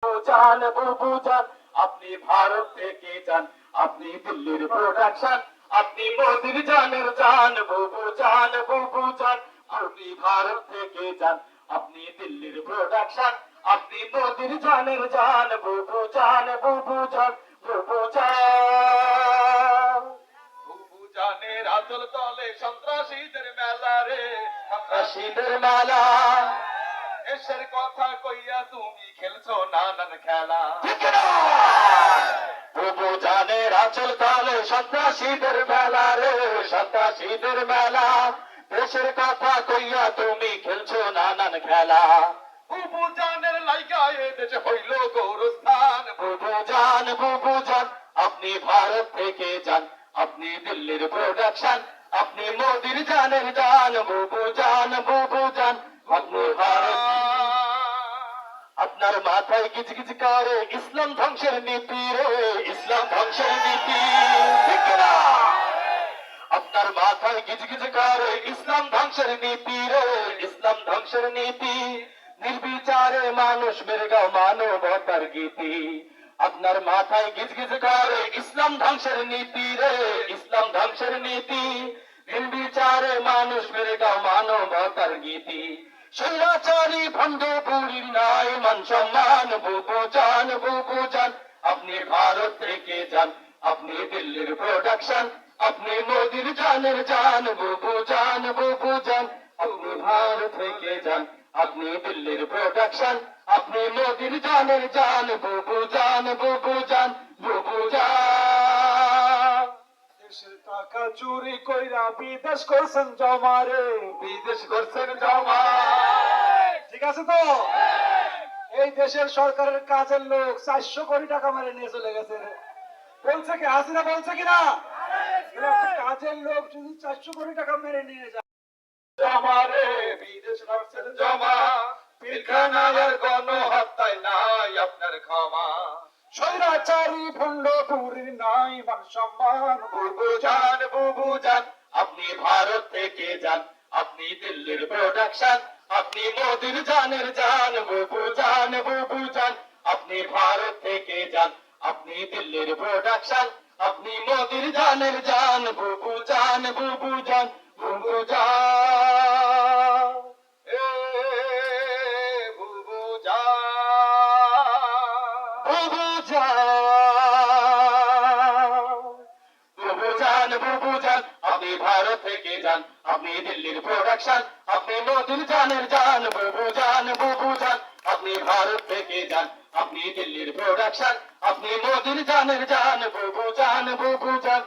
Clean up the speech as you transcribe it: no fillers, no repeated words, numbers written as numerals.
जान बुबू जान अपनी भारत থেকে যান আপনি দিল্লির প্রোডাকশন আপনি মোদির জানের জান বুবু জান আপনি ভারত থেকে যান আপনি দিল্লির প্রোডাকশন আপনি মোদির জানের জান বুবু জান বুবু জানের আচল তলে সন্ত্রাসীদের মেলা রে সন্ত্রাসীদের মেলা দেশের কথা কইয়া তুমি খেলছো নানান খেলা বুবু জানের আচল তলে সন্ত্রাসীদের মেলা রে সন্ত্রাসীদের মেলা দেশের কথা কইয়া তুমি খেলছো নানান খেলা বুবু জানের লাইগা এ দেশে হইল গৌরস্থান বুবু জান আপনি ভারত থেকে যান আপনি দিল্লির প্রোডাকশন আপনি মোদির জানের জান বুবু জান আপনি ভারত আপনার মাথায় গিজগিজ করে ইসলাম ধ্বংসের নীতি রে ইসলাম ধ্বংসের নীতি ঠিক না আপনার মাথায় গিজগিজ করে ইসলাম ধ্বংসের নীতি রে ইসলাম ধ্বংসের নীতি নির্বিচারে মানুষ মেরে গাও মানবতার গীতি আপনার মাথায় গিজগিজ করে ইসলাম ধ্বংসের নীতি রে ইসলাম ধ্বংসের নীতি নির্বিচারে মানুষ মেরে গাও মানবতার গীতি স্বৈরাচারী ভণ্ড বুড়ির নাই মান সম্মান বুবু জান আপনি ভারত থেকে যান আপনি দিল্লির প্রোডাকশন আপনি মোদির জানের জান বুবু জান আপনি ভারত থেকে যান আপনি দিল্লির প্রোডাকশন আপনি মোদির জানের জান বুবু জান দেশের টাকা চুরি কইরা বিদেশ করছেন জমা রে বিদেশ করছেন জমা ঠিক আছে তো এই দেশের সরকারের কাজের লোক 400 কোটি টাকা মেরে নিয়ে চলে গেছে বলছে কি হাসিনা বলছে কিনা কাজের লোক শুধু 400 কোটি টাকা মেরে নিয়ে যায় জমা রে বিদেশ করছেন জমা পিলখানার গণহত্যায় নাই আপনার ক্ষমা স্বৈরাচারী ভণ্ড বুড়ির নাই মান সম্মান বুবু জান আপনি ভারত থেকে যান আপনি দিল্লির প্রোডাকশন আপনি মোদির জানের জান বুবু জান আপনি ভারত থেকে যান আপনি দিল্লির প্রোডাকশন আপনি মোদির জানের জান বুবু জান এ বুবু জান আপনি ভারত থেকে যান আপনি দিল্লির প্রোডাকশন আপনি মোদির জানের জান বুবু জান আপনি ভারত থেকে যান আপনি দিল্লির প্রোডাকশন আপনি মোদির জানের জান বুবু জান বুবু জান